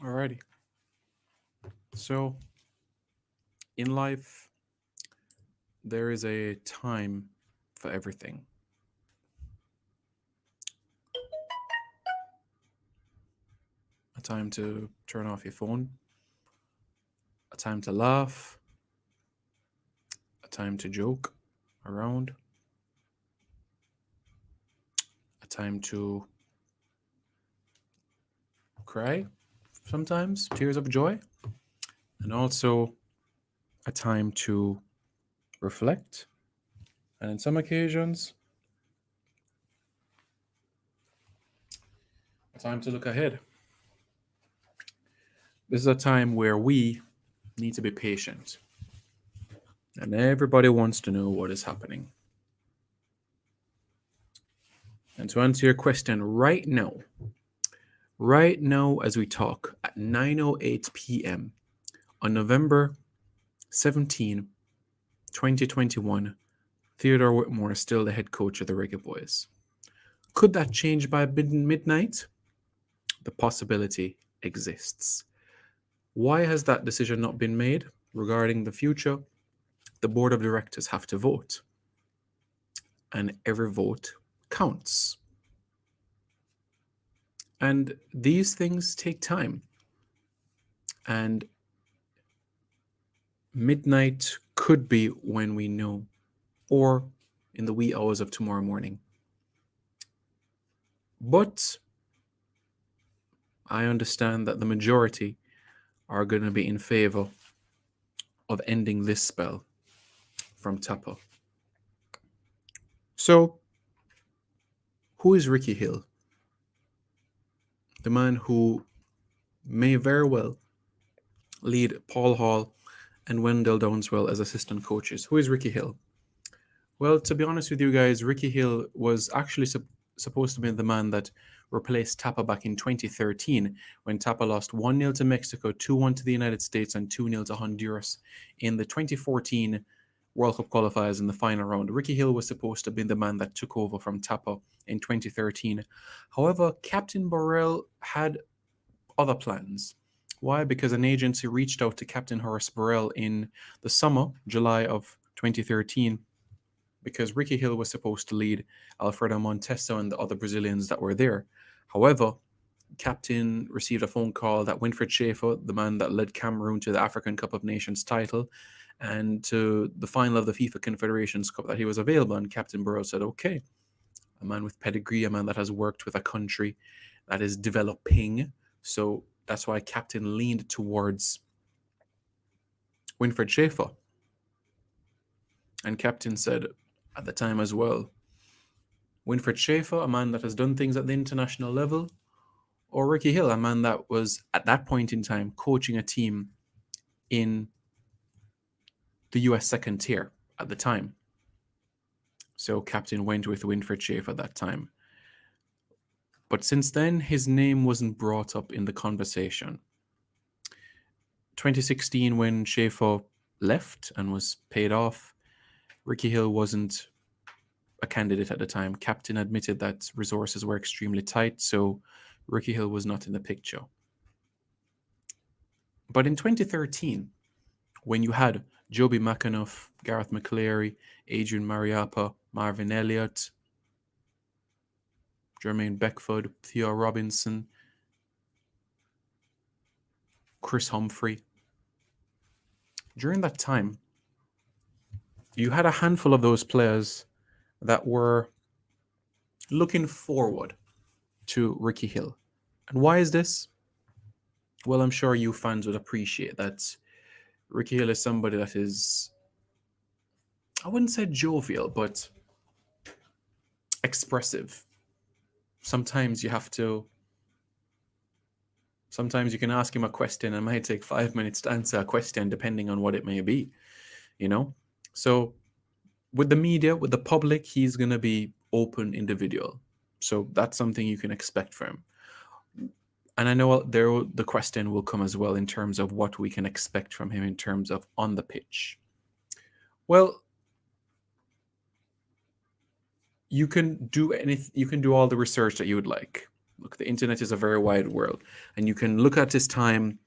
Alrighty. So, in life, there is a time for everything. A time to turn off your phone, a time to laugh, a time to joke around, a time to cry, sometimes tears of joy, and also a time to reflect. And in some occasions, a time to look ahead. This is a time where we need to be patient, and everybody wants to know what is happening. And to answer your question right now as we talk at 9:08 p.m. on November 17, 2021, Theodore Whitmore is still the head coach of the Reggae Boys. Could that change by midnight? The possibility exists. Why has that decision not been made regarding the future? The board of directors have to vote, and every vote counts. And these things take time. And midnight could be when we know, or in the wee hours of tomorrow morning. But I understand that the majority are going to be in favor of ending this spell from Tapa. So, who is Ricky Hill? The man who may very well lead Paul Hall and Wendell Downswell as assistant coaches. Who is Ricky Hill? Well, to be honest with you guys, Ricky Hill was actually supposed to be the man that replaced Tapa back in 2013 when Tapa lost 1-0 to Mexico, 2-1 to the United States, and 2-0 to Honduras in the 2014 World Cup qualifiers in the final round. Ricky Hill was supposed to be the man that took over from Tapa in 2013. However, Captain Burrell had other plans. Why? Because an agency reached out to Captain Horace Burrell in the summer, July of 2013, because Ricky Hill was supposed to lead Alfredo Montesa and the other Brazilians that were there. However, Captain received a phone call that Winfried Schaefer, the man that led Cameroon to the African Cup of Nations title and to the final of the FIFA Confederations Cup, that he was available. And Captain Burrow said, okay, a man with pedigree, a man that has worked with a country that is developing. So that's why Captain leaned towards Winfried Schaefer. And Captain said at the time as well, Winfried Schaefer, a man that has done things at the international level, or Ricky Hill, a man that was at that point in time coaching a team in the US second tier at the time. So Captain went with Winfried Schaefer at that time. But since then, his name wasn't brought up in the conversation. 2016, when Schaefer left and was paid off, Ricky Hill wasn't a candidate at the time. Captain admitted that resources were extremely tight, so Ricky Hill was not in the picture. But in 2013, when you had Joby McAnuff, Gareth McCleary, Adrian Mariappa, Marvin Elliott, Jermaine Beckford, Theo Robinson, Chris Humphrey, during that time, you had a handful of those players that were looking forward to Ricky Hill. And why is this? Well, I'm sure you fans would appreciate that Ricky Hill is somebody that is, I wouldn't say jovial, but expressive. Sometimes you can ask him a question and it might take 5 minutes to answer a question depending on what it may be, you know? So with the media, with the public, he's going to be open individual. So that's something you can expect from him. And I know the question will come as well in terms of what we can expect from him in terms of on the pitch. Well, you can do all the research that you would like. Look, the internet is a very wide world, and you can look at his time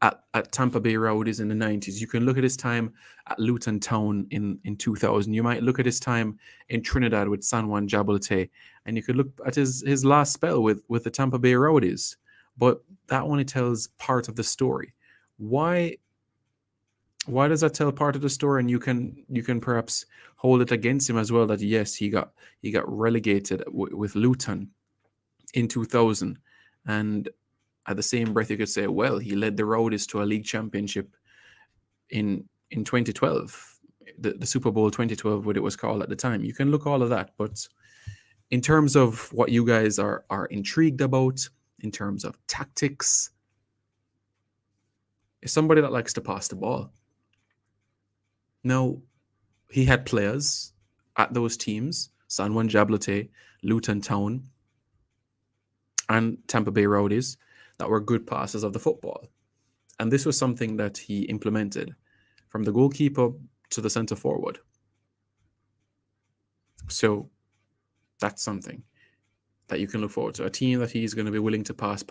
at Tampa Bay Rowdies in the 90s. You can look at his time at Luton Town in 2000. You might look at his time in Trinidad with San Juan Jabalete, and you could look at his last spell with the Tampa Bay Rowdies. But that only tells part of the story. Why does that tell part of the story? And you can perhaps hold it against him as well, that yes, he got relegated with Luton in 2000, and at the same breath you could say, well, he led the Rowdies to a league championship in 2012, the Super Bowl 2012, what it was called at the time. You can look all of that, but in terms of what you guys are intrigued about, in terms of tactics, is somebody that likes to pass the ball. Now, he had players at those teams, San Juan Jablonte, Luton Town, and Tampa Bay Rowdies, that were good passers of the football. And this was something that he implemented from the goalkeeper to the centre forward. So that's something that you can look forward to. A team that he's going to be willing to pass.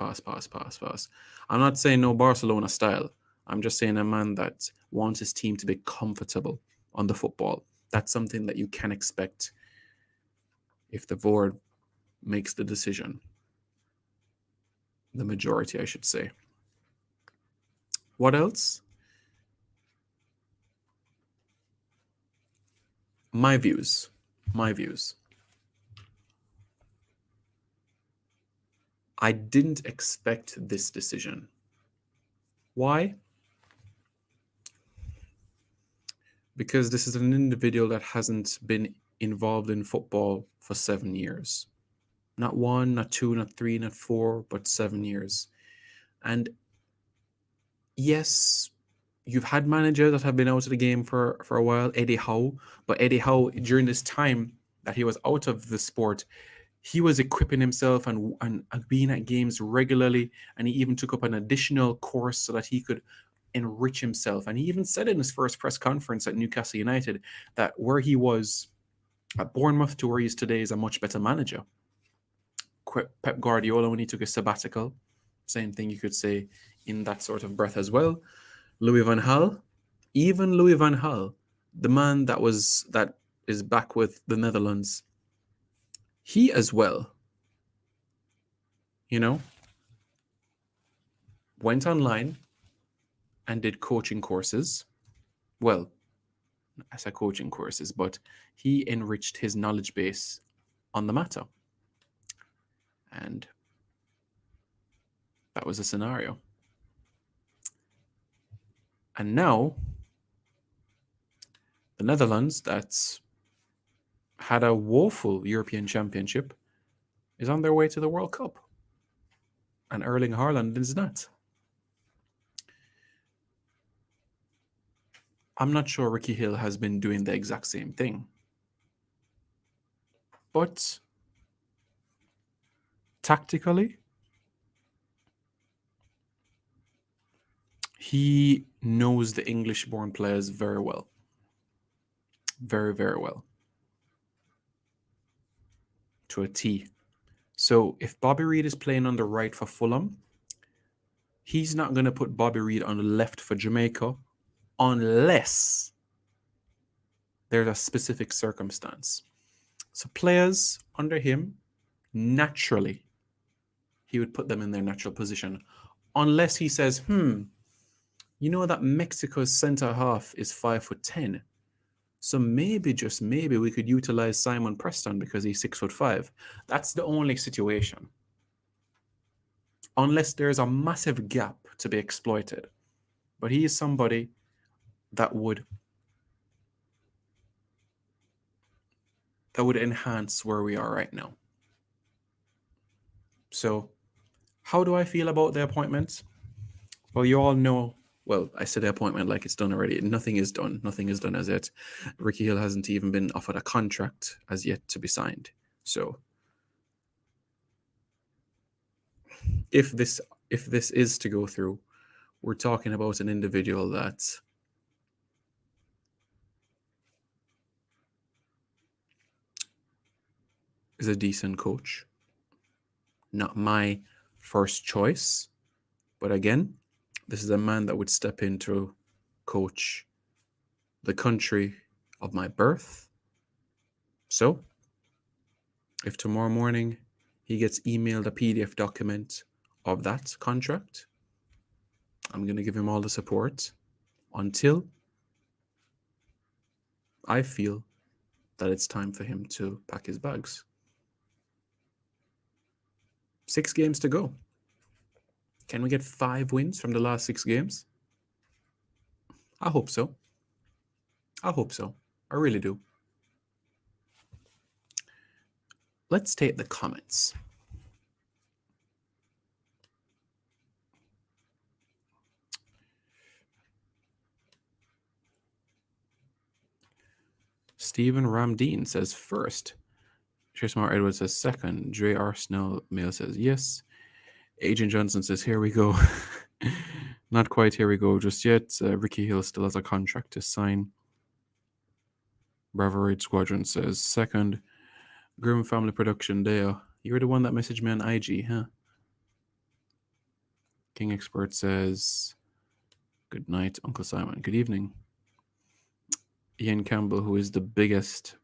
I'm not saying no Barcelona style. I'm just saying a man that wants his team to be comfortable on the football. That's something that you can expect if the board makes the decision. The majority, I should say. What else? My views. I didn't expect this decision. Why? Because this is an individual that hasn't been involved in football for 7 years. Not 1, not 2, not 3, not 4, but 7 years. And yes, you've had managers that have been out of the game for a while, Eddie Howe. But Eddie Howe, during this time that he was out of the sport, he was equipping himself and being at games regularly. And he even took up an additional course so that he could enrich himself. And he even said in his first press conference at Newcastle United that where he was at Bournemouth to where he is today is a much better manager. Pep Guardiola, when he took a sabbatical, same thing you could say in that sort of breath as well. Louis van Gaal, even Louis van Gaal, the man that is back with the Netherlands, he as well, went online and did coaching courses. Well, I said coaching courses, but he enriched his knowledge base on the matter. And that was a scenario. And now, the Netherlands, that's had a woeful European Championship, is on their way to the World Cup. And Erling Haaland is not. I'm not sure Ricky Hill has been doing the exact same thing. But tactically, he knows the English-born players very well. Very, very well. To a T. So if Bobby Reid is playing on the right for Fulham, he's not going to put Bobby Reid on the left for Jamaica unless there's a specific circumstance. So players under him, naturally, he would put them in their natural position. Unless he says, you know that Mexico's center half is 5'10". So maybe, just maybe, we could utilize Simon Preston because he's 6'5". That's the only situation. Unless there's a massive gap to be exploited. But he is somebody that would enhance where we are right now. So how do I feel about the appointment? Well, you all know, well, I said the appointment like it's done already. Nothing is done. Nothing is done as yet. Ricky Hill hasn't even been offered a contract as yet to be signed. So if this is to go through, we're talking about an individual that is a decent coach. not my first choice. But again, this is a man that would step in to coach the country of my birth. So, if tomorrow morning he gets emailed a PDF document of that contract, I'm going to give him all the support until I feel that it's time for him to pack his bags. 6 games to go. Can we get 5 wins from the last 6 games? I hope so. I hope so. I really do. Let's take the comments. Stephen Ramdeen says first. Trismar Edwards says second. Dre Arsenal Mail says yes. Agent Johnson says here we go. Not quite here we go just yet. Ricky Hill still has a contract to sign. Bravo Raid Squadron says second. Grim Family Production Dale. You're the one that messaged me on IG, huh? King Expert says good night, Uncle Simon. Good evening. Ian Campbell, who is the biggest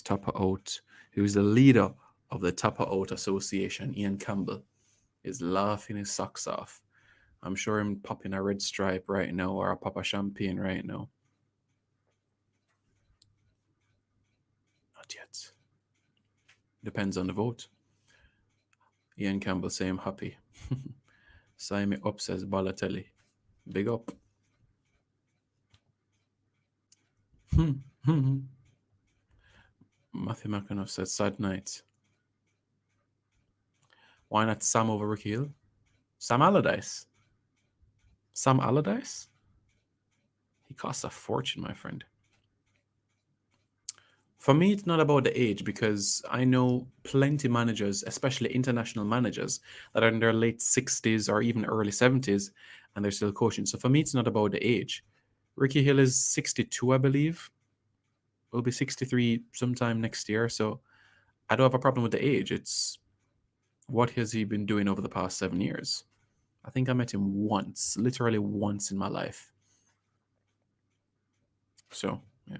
Tapa Out, who is the leader of the Tapa Out Association, Ian Campbell, is laughing his socks off. I'm sure him popping a red stripe right now or a pop of champagne right now. Not yet. Depends on the vote. Ian Campbell say I'm happy. Sign me up, says Balotelli. Big up. Matthew McAnuff said sad night. Why not Sam over Ricky Hill? Sam Allardyce. Sam Allardyce? He costs a fortune, my friend. For me, it's not about the age because I know plenty managers, especially international managers, that are in their late 60s or even early 70s and they're still coaching. So for me, it's not about the age. Ricky Hill is 62, I believe. Will be 63 sometime next year. So I don't have a problem with the age. It's what has he been doing over the past 7 years? I think I met him once, literally once in my life. So, yeah.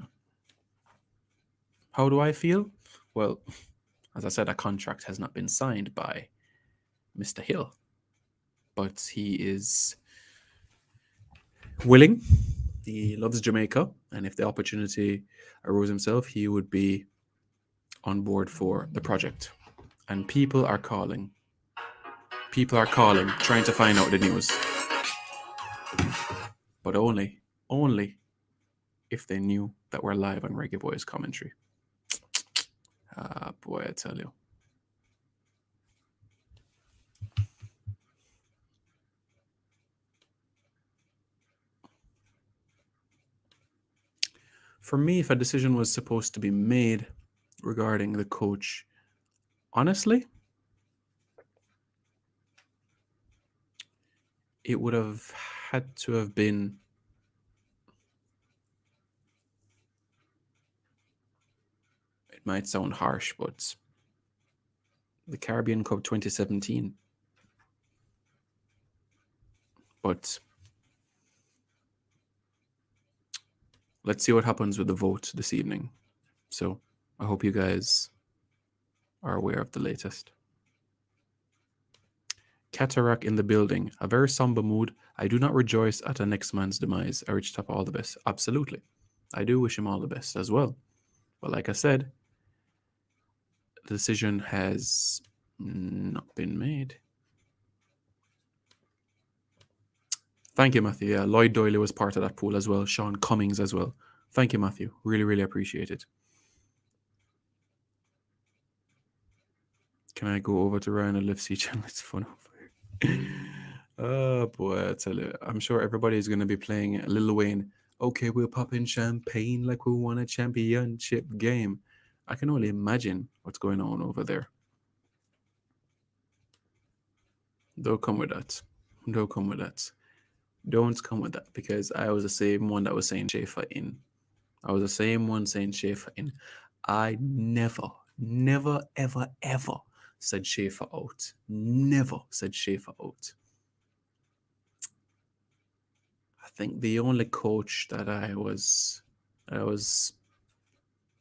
How do I feel? Well, as I said, a contract has not been signed by Mr. Hill, but he is willing. He loves Jamaica, and if the opportunity arose himself, he would be on board for the project. And people are calling. People are calling, trying to find out the news. But only if they knew that we're live on Reggae Boys commentary. Ah, boy, I tell you. For me, if a decision was supposed to be made regarding the coach, honestly, it would have had to have been it might sound harsh, but the Caribbean Cup 2017. But let's see what happens with the vote this evening. So I hope you guys are aware of the latest. Cataract in the building. A very somber mood. I do not rejoice at a next man's demise. I wish Tapa all the best. Absolutely. I do wish him all the best as well. But like I said, the decision has not been made. Thank you, Matthew. Yeah, Lloyd Doyley was part of that pool as well. Sean Cummings as well. Thank you, Matthew. Really, really appreciate it. Can I go over to Ryan and Live C channel? It's fun over here. Oh boy, I tell you, I'm sure everybody's gonna be playing Lil Wayne. Okay, we'll pop in champagne like we won a championship game. I can only imagine what's going on over there. Don't come with that. Don't come with that. Don't come with that because I was the same one that was saying Schaefer in. I was the same one saying Schaefer in. I never, ever said Schaefer out. Never said Schaefer out. I think the only coach that I was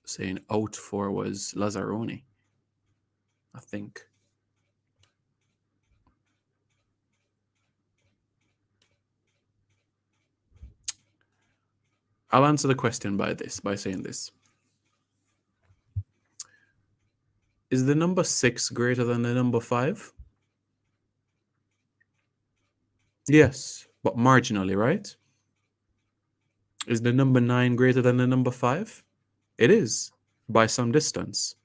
saying out for was Lazzaroni. I think. I'll answer the question by saying this. Is the number 6 greater than the number 5? Yes, but marginally, right? Is the number 9 greater than the number 5? It is, by some distance.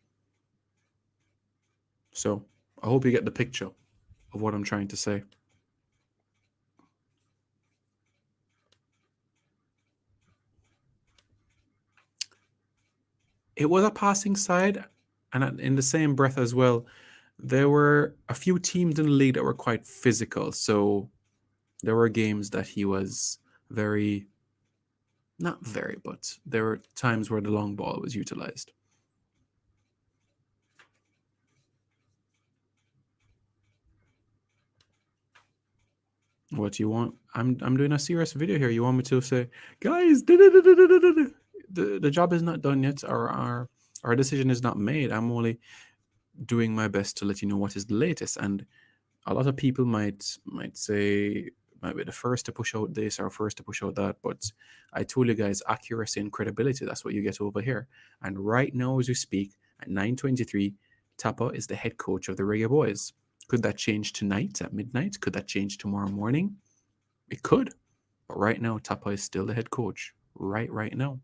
So I hope you get the picture of what I'm trying to say. It was a passing side, and in the same breath as well, there were a few teams in the league that were quite physical. So there were games that he was but there were times where the long ball was utilized. What you want? I'm doing a serious video here. You want me to say, guys, the job is not done yet, or our decision is not made. I'm only doing my best to let you know what is the latest. And a lot of people might say, might be the first to push out this or first to push out that, but I told you guys, accuracy and credibility, that's what you get over here. And right now as we speak, at 9:23, Tapa is the head coach of the Reggae Boys. Could that change tonight at midnight? Could that change tomorrow morning? It could. But right now, Tapa is still the head coach. Right now.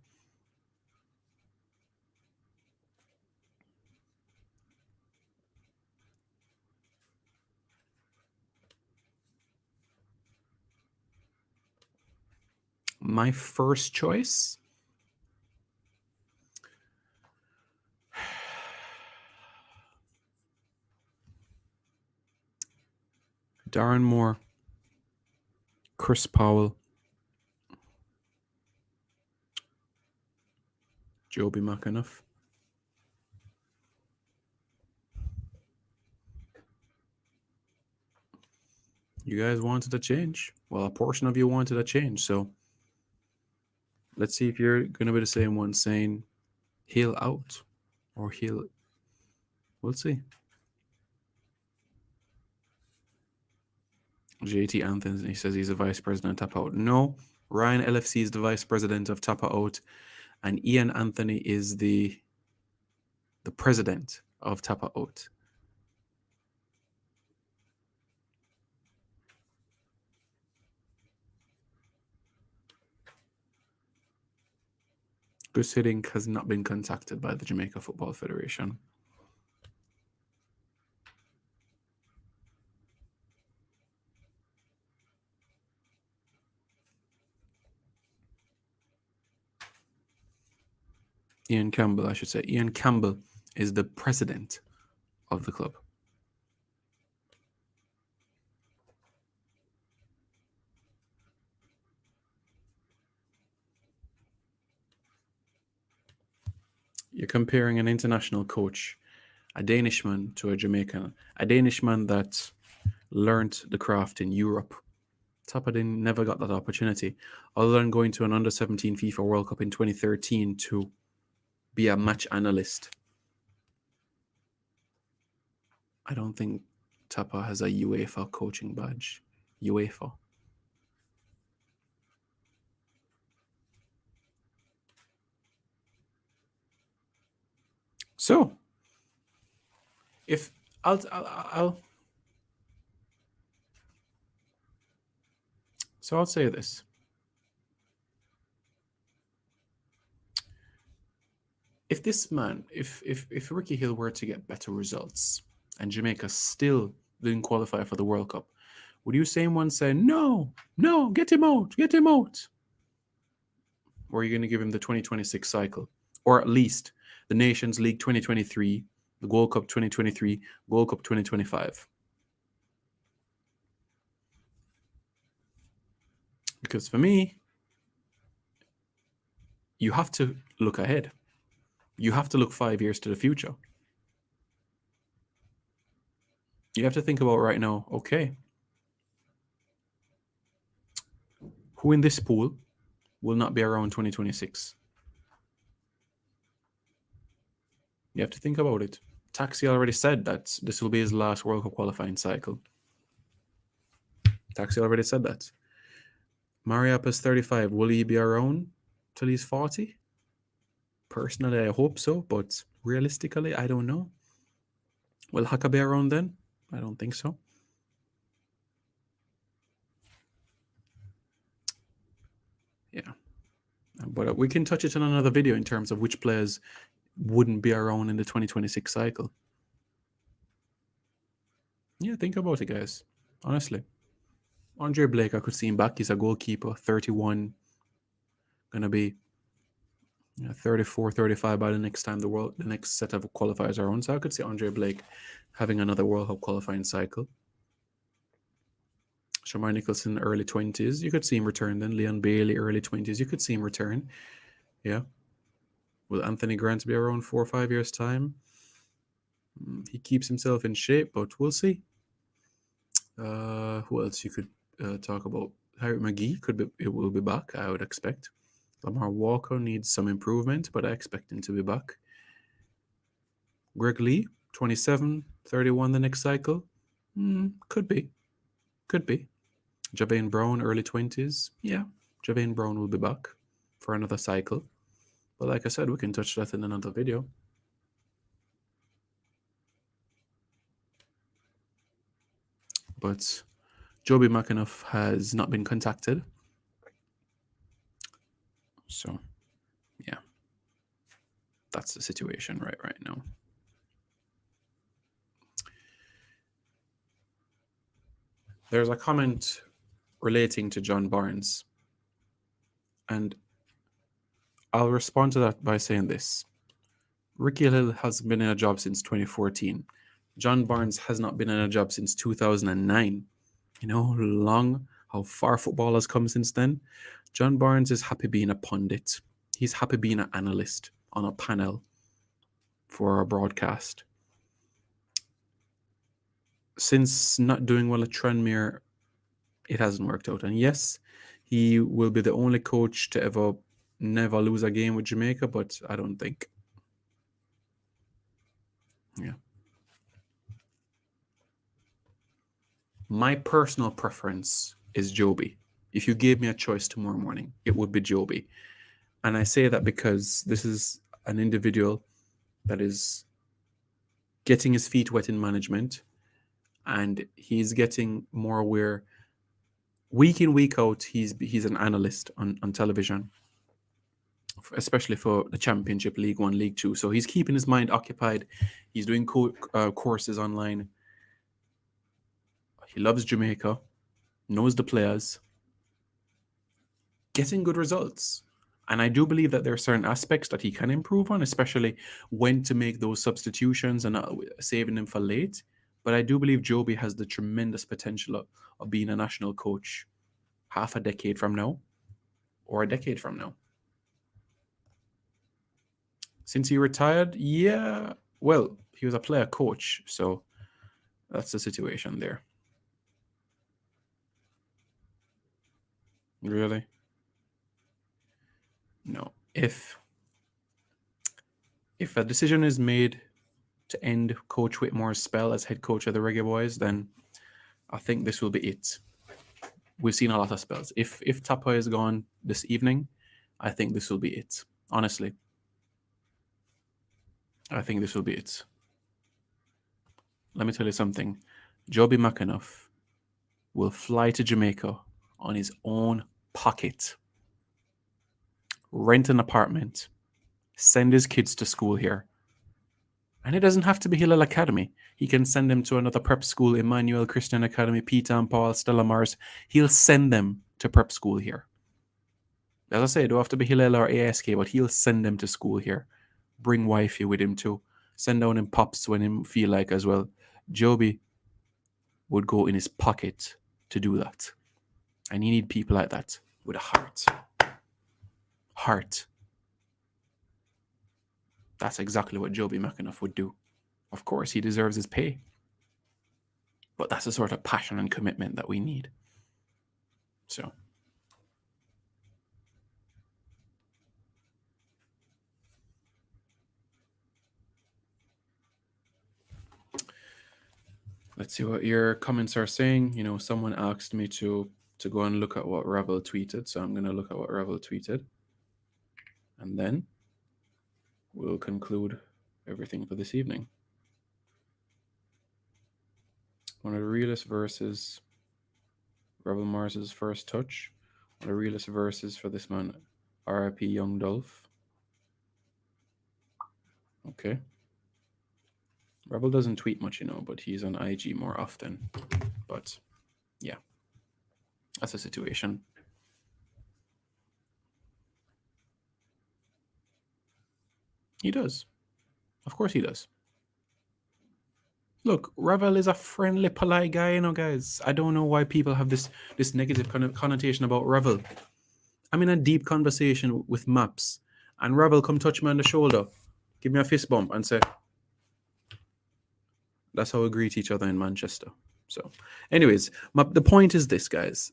My first choice? Darren Moore, Chris Powell, Joby McAnuff. You guys wanted a change. Well, a portion of you wanted a change. So let's see if you're going to be the same one saying he'll out or he'll. We'll see. JT Anthony says he's a vice president of Tapa Out. No, Ryan LFC is the vice president of Tapa Out, and Ian Anthony is the president of Tapa Out. Gus Hiddink has not been contacted by the Jamaica Football Federation. Ian Campbell, I should say. Ian Campbell is the president of the club. You're comparing an international coach, a Danishman, to a Jamaican, a Danishman that learned the craft in Europe. Tapadin never got that opportunity, other than going to an under-17 FIFA World Cup in 2013 to be a match analyst. I don't think Tapa has a UEFA coaching badge. UEFA. So, if I'll say this. If this man, if Ricky Hill were to get better results and Jamaica still didn't qualify for the World Cup, would you say no, get him out? Or are you going to give him the 2026 cycle? Or at least the Nations League 2023, the World Cup 2023, World Cup 2025? Because for me, you have to look ahead. You have to look 5 years to the future. You have to think about right now, okay, who in this pool will not be around 2026? You have to think about it. Taxi already said that this will be his last World Cup qualifying cycle. Taxi already said that. Mariappa is 35. Will he be around till he's 40? Personally, I hope so, but realistically, I don't know. Will Haka be around then? I don't think so. Yeah. But we can touch it in another video in terms of which players wouldn't be around in the 2026 cycle. Yeah, think about it, guys. Honestly. Andre Blake, I could see him back. He's a goalkeeper, 31. Gonna be 34, 35 by the next time the next set of qualifiers are on. So I could see Andre Blake having another World Cup qualifying cycle. Shamar Nicholson, early 20s. You could see him return then. Leon Bailey, early 20s. You could see him return. Yeah. Will Anthony Grant be around 4 or 5 years' time? He keeps himself in shape, but we'll see. Who else you could talk about? Harry McGee will be back, I would expect. Lamar Walker needs some improvement, but I expect him to be back. Greg Lee, 27, 31 the next cycle. Could be. Javain Brown, early 20s. Yeah, Javain Brown will be back for another cycle. But like I said, we can touch that in another video. But Joby McAnuff has not been contacted. So, yeah. That's the situation right now. There's a comment relating to John Barnes. And I'll respond to that by saying this. Ricky Hill has been in a job since 2014. John Barnes has not been in a job since 2009. You know how far football has come since then? John Barnes is happy being a pundit. He's happy being an analyst on a panel for a broadcast. Since not doing well at Tranmere, it hasn't worked out. And yes, he will be the only coach to ever never lose a game with Jamaica, but I don't think. Yeah. My personal preference is Joby. If you gave me a choice tomorrow morning, it would be Joby. And I say that because this is an individual that is getting his feet wet in management, and he's getting more aware. Week in, week out, he's an analyst on television, especially for the Championship, League One, League Two. So he's keeping his mind occupied. He's doing courses online. He loves Jamaica, knows the players, getting good results. And I do believe that there are certain aspects that he can improve on, especially when to make those substitutions and saving them for late. But I do believe Joby has the tremendous potential of being a national coach half a decade from now or a decade from now. Since he retired, yeah, well, he was a player coach, so that's the situation there. Really? No. If a decision is made to end Coach Whitmore's spell as head coach of the Reggae Boys, then I think this will be it. We've seen a lot of spells. If Tapa is gone this evening, I think this will be it. Honestly. I think this will be it. Let me tell you something. Joby McAnuff will fly to Jamaica on his own pocket, rent an apartment, send his kids to school here. And it doesn't have to be Hillel Academy. He can send them to another prep school, Emmanuel Christian Academy, Peter and Paul, Stella Mars. He'll send them to prep school here. As I say, it don't have to be Hillel or ASK, but he'll send them to school here. Bring wifey with him too. Send down him pops when him feel like as well. Joby would go in his pocket to do that. And you need people like that with a heart. Heart. That's exactly what Joby McAnuff would do. Of course, he deserves his pay. But that's the sort of passion and commitment that we need. So. Let's see what your comments are saying. You know, someone asked me to go and look at what Revel tweeted, so I'm going to look at what Revel tweeted. And then we'll conclude everything for this evening. One of the realest verses, Rebel Mars's first touch. One of the realest verses for this man, RIP Young Dolph. Okay. Rebel doesn't tweet much, you know, but he's on IG more often. But yeah, that's the situation. He does. Of course he does. Look, Revel is a friendly, polite guy, you know, guys. I don't know why people have this negative connotation about Revel. I'm in a deep conversation with Maps, and Revel come touch me on the shoulder, give me a fist bump, and say, that's how we greet each other in Manchester. So, anyways, the point is this, guys.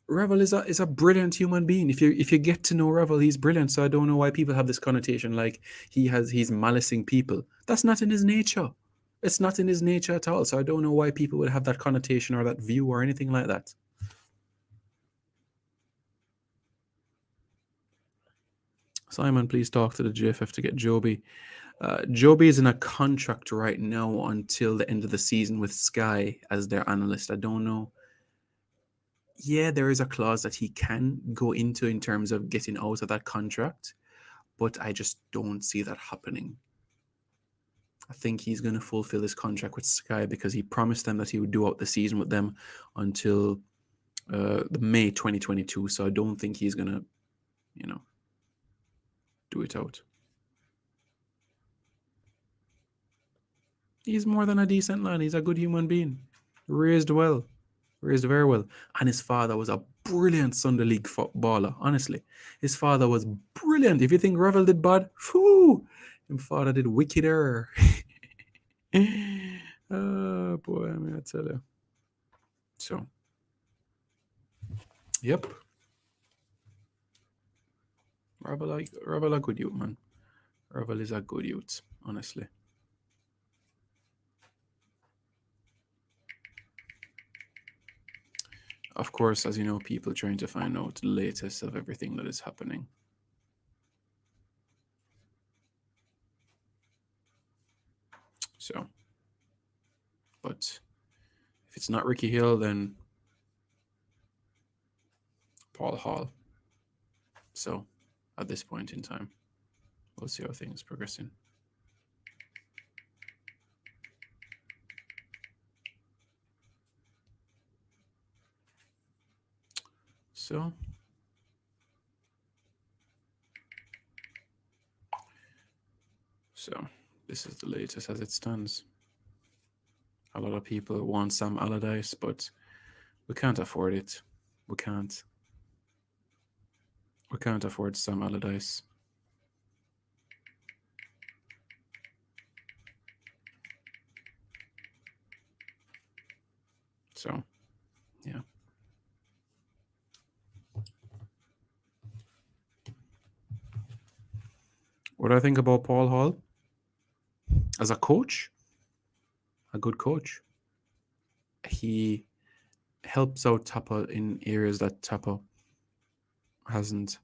Revel is a brilliant human being. If you get to know Revel, he's brilliant. So I don't know why people have this connotation like he's malicing people. That's not in his nature. It's not in his nature at all. So I don't know why people would have that connotation or that view or anything like that. Simon, please talk to the GFF to get Joby. Joby is in a contract right now until the end of the season with Sky as their analyst. I don't know. Yeah, there is a clause that he can go into in terms of getting out of that contract, but I just don't see that happening. I think he's going to fulfill his contract with Sky because he promised them that he would do out the season with them until the May 2022. So I don't think he's going to, do it out. He's more than a decent lad. He's a good human being. Raised very well. And his father was a brilliant Sunday League footballer, honestly. His father was brilliant. If you think Revel did bad, his father did wickeder. Oh, boy, I mean, I tell you. So, yep. Revel a good youth, man. Revel is a good youth, honestly. Of course, as you know, people trying to find out the latest of everything that is happening. So, but if it's not Ricky Hill, then Paul Hall. So, at this point in time, we'll see how things progressing. So, this is the latest as it stands. A lot of people want Sam Allardyce, but we can't afford it. We can't. We can't afford Sam Allardyce. So, yeah. What do I think about Paul Hall? As a coach, a good coach. He helps out Tapa in areas that Tapa hasn't,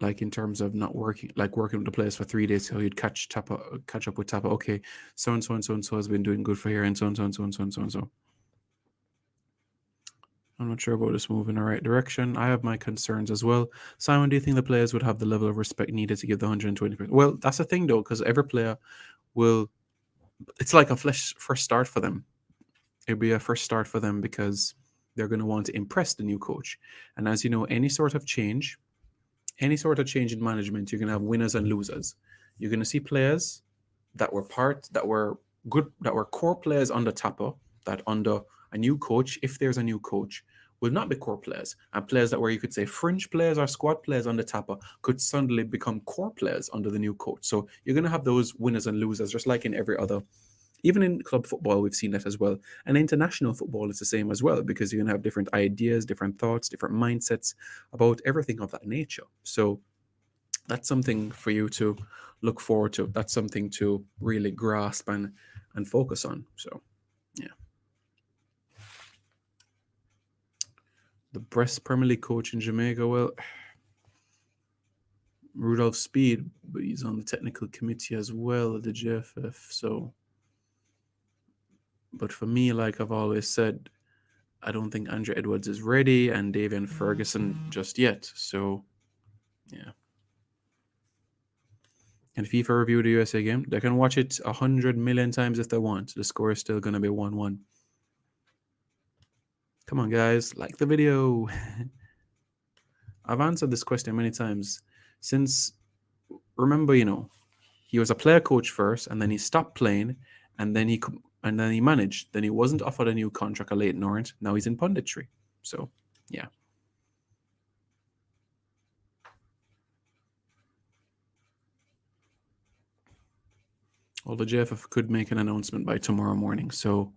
like in terms of not working, like working with the players for 3 days, so he'd catch up with Tapa. Okay, so and so and so and so has been doing good for here, and so and so and so and so and so and so. I'm not sure about this move in the right direction. I have my concerns as well. Simon, do you think the players would have the level of respect needed to give the 120%? Well, that's the thing, though, because every player will... It's like a fresh start for them. It'll be a first start for them because they're going to want to impress the new coach. And as you know, any sort of change in management, you're going to have winners and losers. You're going to see players that were core players under Tapa, that under a new coach, if there's a new coach, will not be core players. And players that were, you could say, fringe players or squad players under Tapa could suddenly become core players under the new coach. So you're going to have those winners and losers, just like in every other Even in club football, we've seen that as well. And international football is the same as well, because you're going to have different ideas, different thoughts, different mindsets about everything of that nature. So that's something for you to look forward to. That's something to really grasp and focus on. So, yeah. The best Premier League coach in Jamaica, well, Rudolph Speed, but he's on the technical committee as well at the JFF. So, but for me, like I've always said, I don't think Andre Edwards is ready and Davian Ferguson just yet. So, yeah. And FIFA review the USA game. They can watch it 100 million times if they want. The score is still going to be 1-1. Come on, guys. Like the video. I've answered this question many times. Since, remember, he was a player coach first, and then he stopped playing, and then he managed. Then he wasn't offered a new contract at Leyton Orient. Now he's in punditry. So, yeah. Well, the JFF could make an announcement by tomorrow morning. So,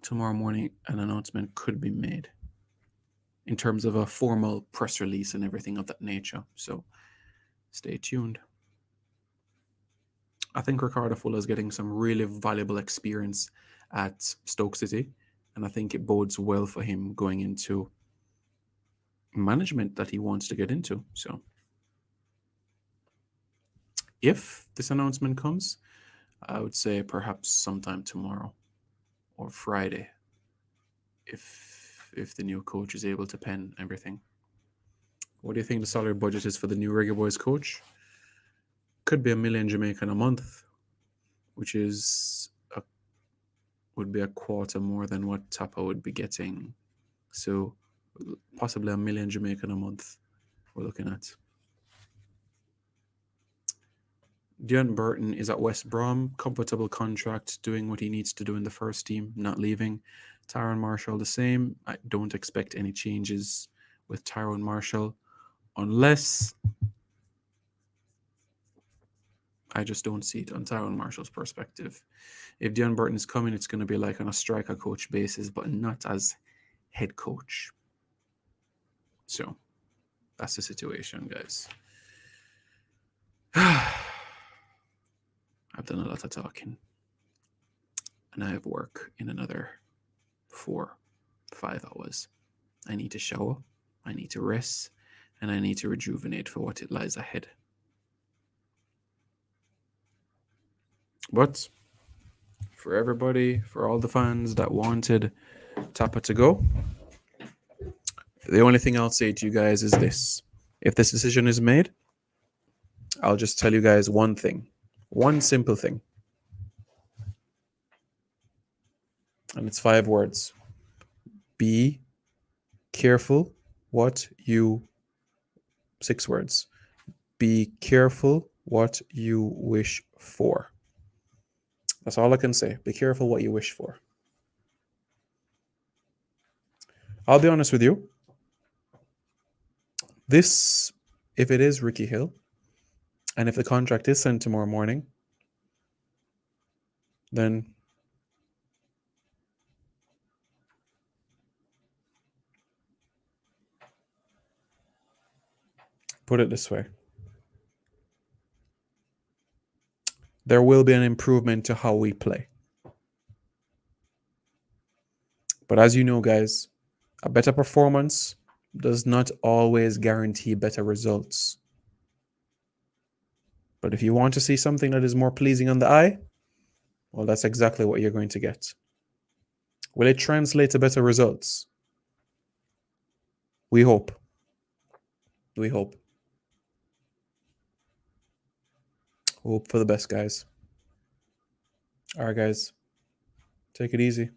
tomorrow morning, an announcement could be made in terms of a formal press release and everything of that nature. So, stay tuned. I think Ricardo Fuller is getting some really valuable experience at Stoke City, and I think it bodes well for him going into management that he wants to get into. So, if this announcement comes, I would say perhaps sometime tomorrow or Friday, if the new coach is able to pen everything. What do you think the salary budget is for the new Reggae Boys coach? Could be $1 million Jamaican a month, which would be a quarter more than what Tapa would be getting. So possibly $1 million Jamaican a month we're looking at. Dion Burton is at West Brom, comfortable contract, doing what he needs to do in the first team, not leaving. Tyrone Marshall the same. I don't expect any changes with Tyrone Marshall, unless I just don't see it on Tyrone Marshall's perspective. If Dion Burton is coming, it's going to be like on a striker coach basis, but not as head coach. So that's the situation, guys. I've done a lot of talking, and I have work in another 4-5 hours. I need to shower, I need to rest, and I need to rejuvenate for what it lies ahead. But for everybody, for all the fans that wanted Tapa to go, the only thing I'll say to you guys is this. If this decision is made, I'll just tell you guys one thing. One simple thing. And it's 5 words. Be careful what you... 6 words. Be careful what you wish for. That's all I can say. Be careful what you wish for. I'll be honest with you. This, if it is Ricky Hill, and if the contract is sent tomorrow morning, then put it this way. There will be an improvement to how we play. But as you know, guys, a better performance does not always guarantee better results. But if you want to see something that is more pleasing on the eye, well, that's exactly what you're going to get. Will it translate to better results? We hope. We hope. Hope for the best, guys. All right, guys. Take it easy.